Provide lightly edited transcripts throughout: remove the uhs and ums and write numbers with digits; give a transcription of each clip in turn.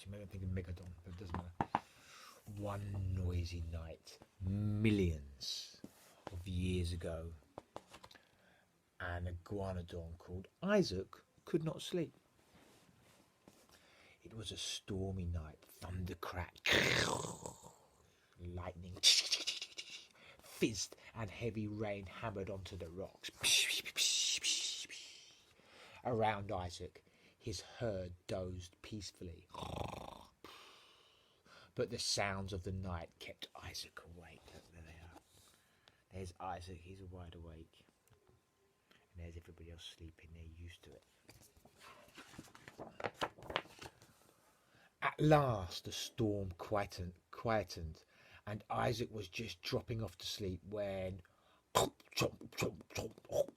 actually, maybe I'm thinking Megadon, but it doesn't matter. One noisy night, millions of years ago, an iguanodon called Isaac could not sleep. It was a stormy night, thunder cracked, lightning fizzed, and heavy rain hammered onto the rocks. Around Isaac, his herd dozed peacefully. But the sounds of the night kept Isaac awake. Look, there they are. There's Isaac, he's wide awake. And there's everybody else sleeping, they're used to it. At last, the storm quietened, and Isaac was just dropping off to sleep when chomp, chomp, chomp,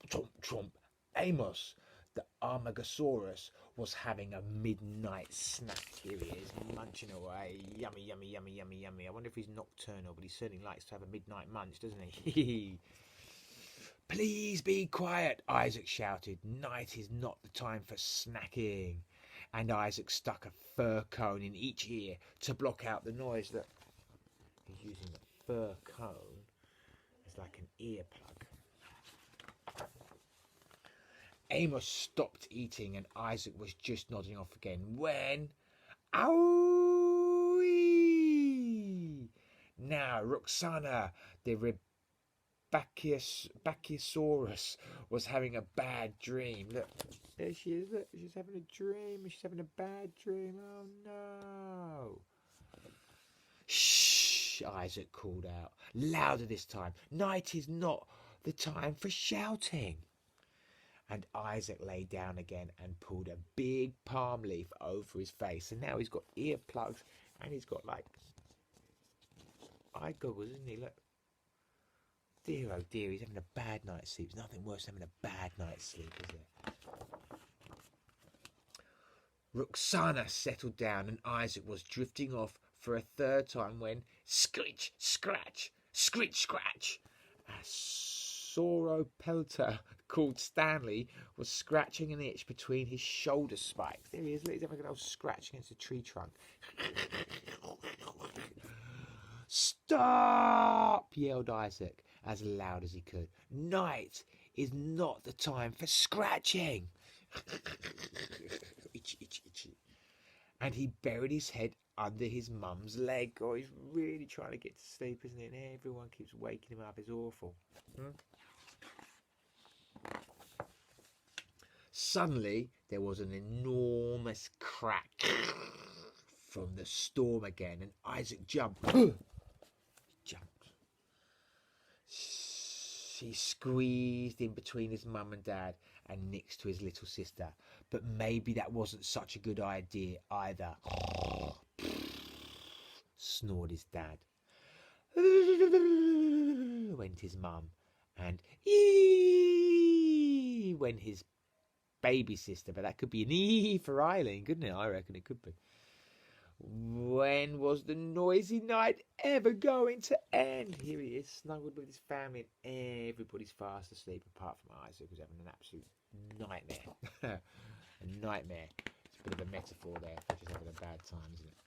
chomp, chomp, Amos, the Armagosaurus, was having a midnight snack. Here he is, munching away. Yummy, yummy, yummy, yummy, yummy. I wonder if he's nocturnal, but he certainly likes to have a midnight munch, doesn't he? Please be quiet, Isaac shouted. Night is not the time for snacking. And Isaac stuck a fir cone in each ear to block out the noise. That he's using the fir cone as like an earplug. Amos stopped eating and Isaac was just nodding off again when... Owie! Now, Roxana, the Bacchiosaurus, was having a bad dream. Look, there she is. Look, she's having a dream. She's having a bad dream. Oh, no. Shh, Isaac called out. Louder this time. Night is not the time for shouting. And Isaac lay down again and pulled a big palm leaf over his face. And now he's got earplugs and he's got, like, eye goggles, isn't he? Look. Dear, oh dear, he's having a bad night's sleep. There's nothing worse than having a bad night's sleep, is there? Roxana settled down and Isaac was drifting off for a third time when scritch, scratch, scritch, scratch. A sauropelter called Stanley was scratching an itch between his shoulder spikes. There he is, look, he's having a little scratch against a tree trunk. Stop! Yelled Isaac as loud as he could. Night is not the time for scratching. Itchy, itchy, itchy. And he buried his head under his mum's leg. Oh, he's really trying to get to sleep, isn't he? And everyone keeps waking him up. It's awful. Suddenly, there was an enormous crack from the storm again, and Isaac jumped. He squeezed in between his mum and dad and next to his little sister. But maybe that wasn't such a good idea either. Snored his dad. Went his mum. And ee went his baby sister. But that could be an ee for Eileen, couldn't it? I reckon it could be. When was the noisy night ever going to end? Here he is, snuggled with his family, and everybody's fast asleep apart from Isaac, who's having an absolute nightmare. A nightmare. It's a bit of a metaphor there for just having a bad time, isn't it?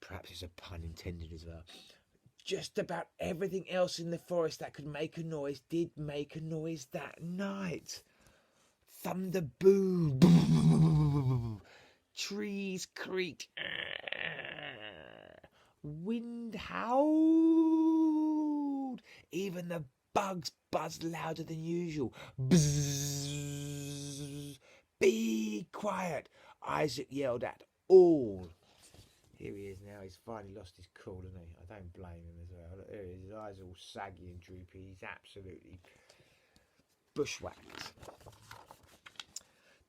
Perhaps it's a pun intended as well. Just about everything else in the forest that could make a noise did make a noise that night. Thunder boomed. Trees creaked. Wind howled. Even the bugs buzzed louder than usual. Bzzz. Be quiet, Isaac yelled at all. Here he is now. He's finally lost his cool, hasn't he? I don't blame him as well. Look, there he is. His eyes are all saggy and droopy. He's absolutely bushwhacked.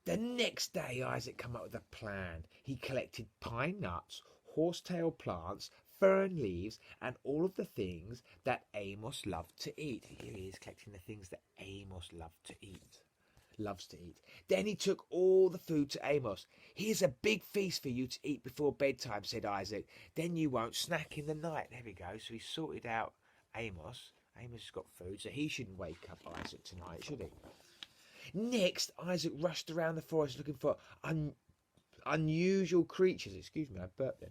The next day, Isaac came up with a plan. He collected pine nuts, horsetail plants, fern leaves, and all of the things that Amos loved to eat. Here he is collecting the things that Amos loves to eat. Then he took all the food to Amos. Here's a big feast for you to eat before bedtime, said Isaac. Then you won't snack in the night. There we go. So he sorted out Amos. Amos has got food, so he shouldn't wake up Isaac tonight, should he? Next, Isaac rushed around the forest looking for unusual creatures. Excuse me, I burped then.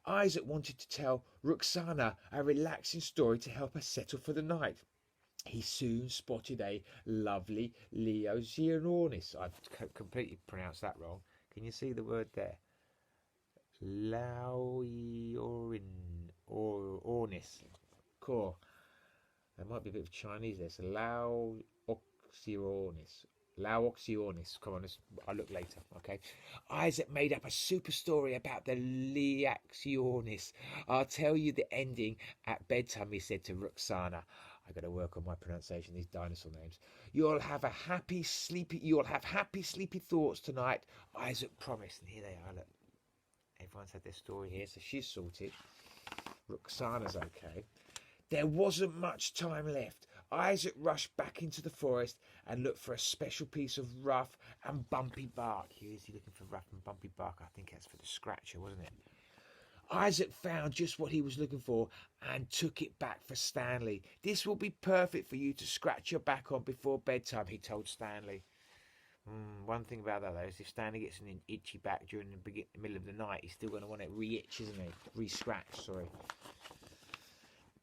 Isaac wanted to tell Ruxana a relaxing story to help her settle for the night. He soon spotted a lovely Leoxiornis. I've completely pronounced that wrong. Can you see the word there? Laoiorin or Ornis. Cool. There might be a bit of Chinese there. So Laoxiornis. Laoxiornis. Come on, I'll look later. Okay. Isaac made up a super story about the Leaxiornis. I'll tell you the ending at bedtime, he said to Ruxana. I got to work on my pronunciation, these dinosaur names. You'll have happy sleepy thoughts tonight, Isaac promised. And here they are, look. Everyone's had their story here, so she's sorted. Ruxana's okay. There wasn't much time left. Isaac rushed back into the forest and looked for a special piece of rough and bumpy bark. Here is he looking for rough and bumpy bark. I think that's for the scratcher, wasn't it? Isaac found just what he was looking for and took it back for Stanley. This will be perfect for you to scratch your back on before bedtime, he told Stanley. One thing about that though is if Stanley gets an itchy back during the middle of the night, he's still going to want it re-itch, isn't he? Re-scratch, sorry.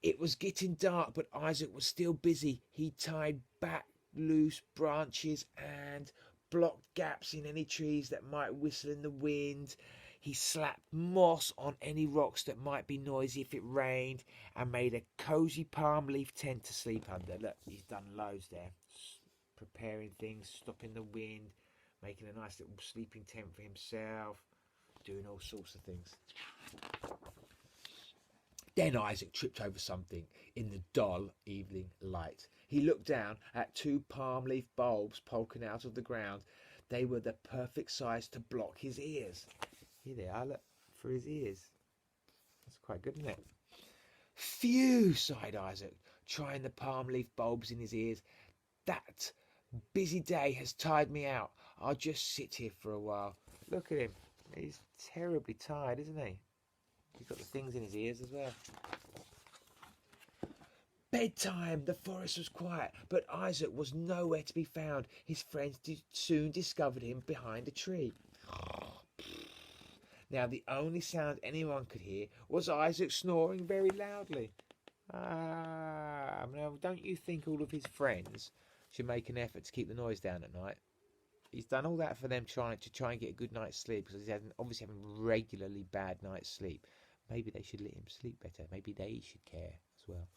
It was getting dark, but Isaac was still busy. He tied back loose branches and blocked gaps in any trees that might whistle in the wind. He slapped moss on any rocks that might be noisy if it rained and made a cosy palm leaf tent to sleep under. Look, he's done loads there. Preparing things, stopping the wind, making a nice little sleeping tent for himself, doing all sorts of things. Then Isaac tripped over something in the dull evening light. He looked down at two palm leaf bulbs poking out of the ground. They were the perfect size to block his ears. Here they are, look, for his ears. That's quite good, isn't it? Phew, sighed Isaac, trying the palm leaf bulbs in his ears. That busy day has tired me out. I'll just sit here for a while. Look at him. He's terribly tired, isn't he? He's got the things in his ears as well. Bedtime! The forest was quiet, but Isaac was nowhere to be found. His friends soon discovered him behind a tree. Now the only sound anyone could hear was Isaac snoring very loudly. Now don't you think all of his friends should make an effort to keep the noise down at night? He's done all that for them try and get a good night's sleep because he's obviously having regularly bad night's sleep. Maybe they should let him sleep better. Maybe they should care as well.